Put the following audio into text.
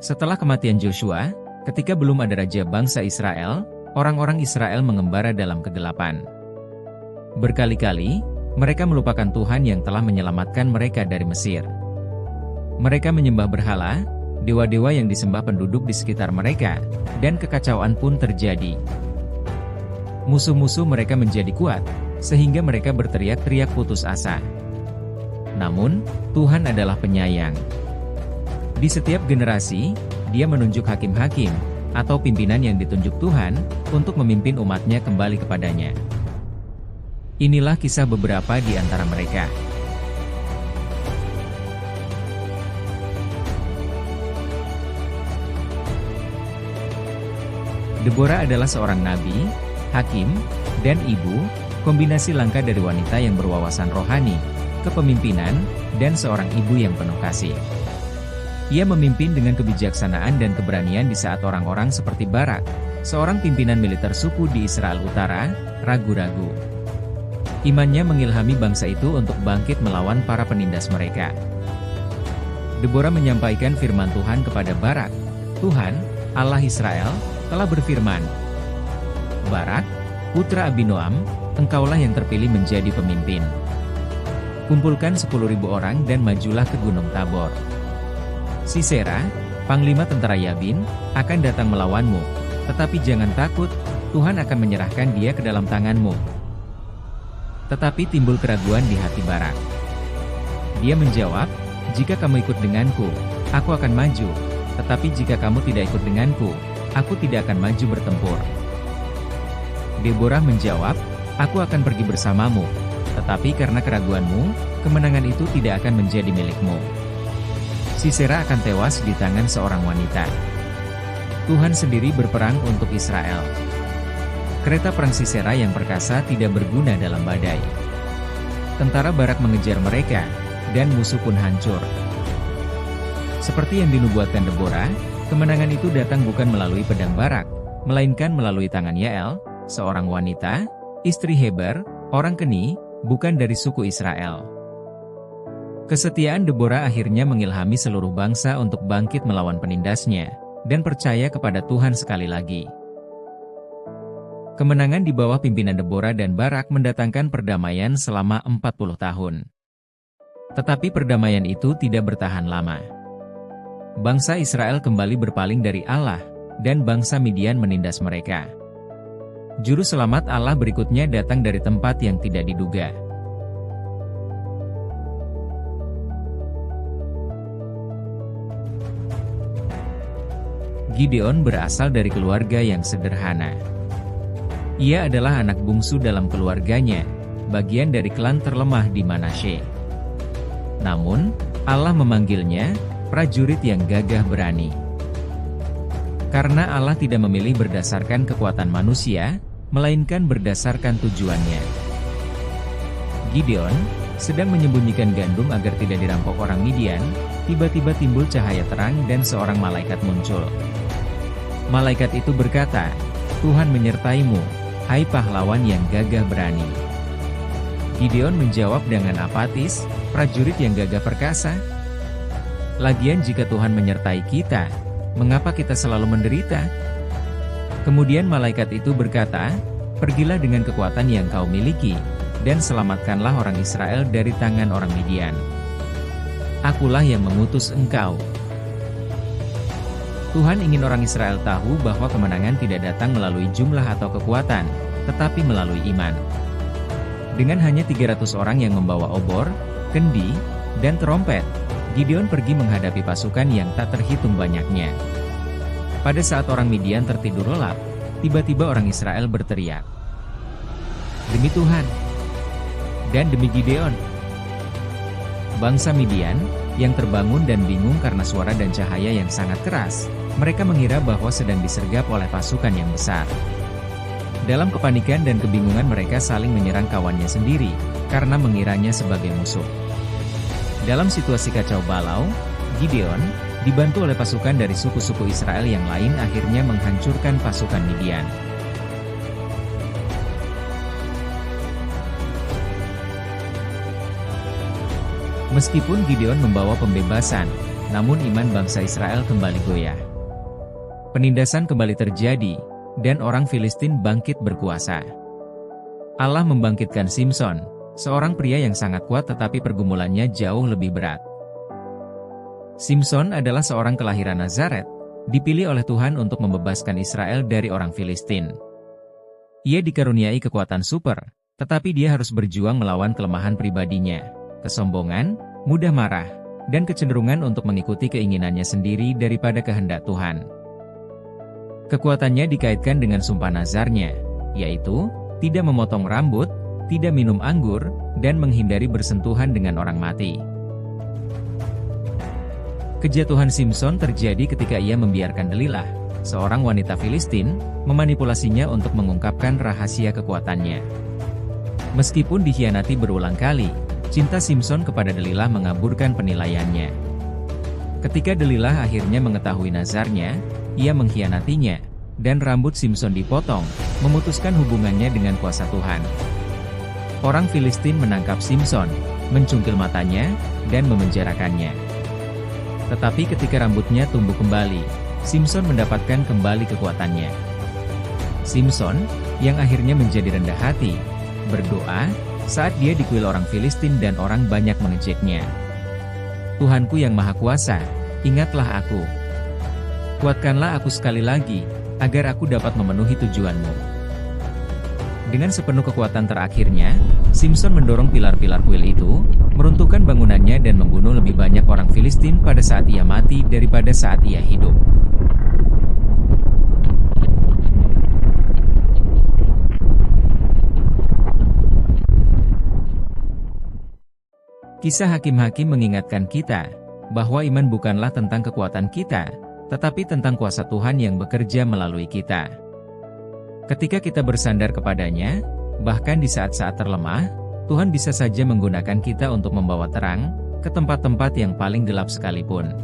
Setelah kematian Joshua, ketika belum ada raja bangsa Israel, orang-orang Israel mengembara dalam kegelapan. Berkali-kali, mereka melupakan Tuhan yang telah menyelamatkan mereka dari Mesir. Mereka menyembah berhala, dewa-dewa yang disembah penduduk di sekitar mereka, dan kekacauan pun terjadi. Musuh-musuh mereka menjadi kuat, sehingga mereka berteriak-teriak putus asa. Namun, Tuhan adalah penyayang. Di setiap generasi, Dia menunjuk hakim-hakim, atau pimpinan yang ditunjuk Tuhan, untuk memimpin umatnya kembali kepadanya. Inilah kisah beberapa di antara mereka. Deborah adalah seorang nabi, hakim, dan ibu, kombinasi langka dari wanita yang berwawasan rohani, kepemimpinan, dan seorang ibu yang penuh kasih. Ia memimpin dengan kebijaksanaan dan keberanian di saat orang-orang seperti Barak, seorang pimpinan militer suku di Israel Utara, ragu-ragu. Imannya mengilhami bangsa itu untuk bangkit melawan para penindas mereka. Deborah menyampaikan firman Tuhan kepada Barak. Tuhan, Allah Israel, telah berfirman, Barak, putra Abinoam, engkaulah yang terpilih menjadi pemimpin. Kumpulkan 10.000 orang dan majulah ke Gunung Tabor. Sisera, panglima tentara Yabin, akan datang melawanmu, tetapi jangan takut, Tuhan akan menyerahkan dia ke dalam tanganmu. Tetapi timbul keraguan di hati Barak. Dia menjawab, jika kamu ikut denganku, aku akan maju, tetapi jika kamu tidak ikut denganku, aku tidak akan maju bertempur. Deborah menjawab, aku akan pergi bersamamu, tetapi karena keraguanmu, kemenangan itu tidak akan menjadi milikmu. Sisera akan tewas di tangan seorang wanita. Tuhan sendiri berperang untuk Israel. Kereta perang Sisera yang perkasa tidak berguna dalam badai. Tentara Barak mengejar mereka, dan musuh pun hancur. Seperti yang dinubuatkan Deborah, kemenangan itu datang bukan melalui pedang Barak, melainkan melalui tangan Yael, seorang wanita, istri Heber, orang Keni, bukan dari suku Israel. Kesetiaan Deborah akhirnya mengilhami seluruh bangsa untuk bangkit melawan penindasnya, dan percaya kepada Tuhan sekali lagi. Kemenangan di bawah pimpinan Deborah dan Barak mendatangkan perdamaian selama 40 tahun. Tetapi perdamaian itu tidak bertahan lama. Bangsa Israel kembali berpaling dari Allah, dan bangsa Midian menindas mereka. Juru selamat Allah berikutnya datang dari tempat yang tidak diduga. Gideon berasal dari keluarga yang sederhana. Ia adalah anak bungsu dalam keluarganya, bagian dari klan terlemah di Manasye. Namun, Allah memanggilnya prajurit yang gagah berani. Karena Allah tidak memilih berdasarkan kekuatan manusia, melainkan berdasarkan tujuannya. Gideon sedang menyembunyikan gandum agar tidak dirampok orang Midian, tiba-tiba timbul cahaya terang dan seorang malaikat muncul. Malaikat itu berkata, Tuhan menyertaimu, hai pahlawan yang gagah berani. Gideon menjawab dengan apatis, prajurit yang gagah perkasa. Lagian jika Tuhan menyertai kita, mengapa kita selalu menderita? Kemudian malaikat itu berkata, pergilah dengan kekuatan yang kau miliki, dan selamatkanlah orang Israel dari tangan orang Midian. Akulah yang mengutus engkau. Tuhan ingin orang Israel tahu bahwa kemenangan tidak datang melalui jumlah atau kekuatan, tetapi melalui iman. Dengan hanya 300 orang yang membawa obor, kendi, dan trompet, Gideon pergi menghadapi pasukan yang tak terhitung banyaknya. Pada saat orang Midian tertidur lelap, tiba-tiba orang Israel berteriak, demi Tuhan dan demi Gideon. Bangsa Midian, yang terbangun dan bingung karena suara dan cahaya yang sangat keras, mereka mengira bahwa sedang disergap oleh pasukan yang besar. Dalam kepanikan dan kebingungan mereka saling menyerang kawannya sendiri, karena mengiranya sebagai musuh. Dalam situasi kacau balau, Gideon, dibantu oleh pasukan dari suku-suku Israel yang lain akhirnya menghancurkan pasukan Midian. Meskipun Gideon membawa pembebasan, namun iman bangsa Israel kembali goyah. Penindasan kembali terjadi, dan orang Filistin bangkit berkuasa. Allah membangkitkan Simson, seorang pria yang sangat kuat tetapi pergumulannya jauh lebih berat. Simson adalah seorang kelahiran Nazaret, dipilih oleh Tuhan untuk membebaskan Israel dari orang Filistin. Ia dikaruniai kekuatan super, tetapi dia harus berjuang melawan kelemahan pribadinya, kesombongan, mudah marah, dan kecenderungan untuk mengikuti keinginannya sendiri daripada kehendak Tuhan. Kekuatannya dikaitkan dengan sumpah nazarnya, yaitu tidak memotong rambut, tidak minum anggur, dan menghindari bersentuhan dengan orang mati. Kejatuhan Simson terjadi ketika ia membiarkan Delilah, seorang wanita Filistin, memanipulasinya untuk mengungkapkan rahasia kekuatannya. Meskipun dikhianati berulang kali, cinta Simson kepada Delilah mengaburkan penilaiannya. Ketika Delilah akhirnya mengetahui nazarnya, ia mengkhianatinya, dan rambut Simson dipotong, memutuskan hubungannya dengan kuasa Tuhan. Orang Filistin menangkap Simson, mencungkil matanya, dan memenjarakannya. Tetapi ketika rambutnya tumbuh kembali, Simson mendapatkan kembali kekuatannya. Simson, yang akhirnya menjadi rendah hati, berdoa, saat dia dikuil orang Filistin dan orang banyak mengejeknya. Tuhanku yang Maha Kuasa, ingatlah aku. Kuatkanlah aku sekali lagi, agar aku dapat memenuhi tujuanmu. Dengan sepenuh kekuatan terakhirnya, Simson mendorong pilar-pilar kuil itu, meruntuhkan bangunannya dan membunuh lebih banyak orang Filistin pada saat ia mati daripada saat ia hidup. Kisah Hakim-Hakim mengingatkan kita, bahwa iman bukanlah tentang kekuatan kita, tetapi tentang kuasa Tuhan yang bekerja melalui kita. Ketika kita bersandar kepadanya, bahkan di saat-saat terlemah, Tuhan bisa saja menggunakan kita untuk membawa terang ke tempat-tempat yang paling gelap sekalipun.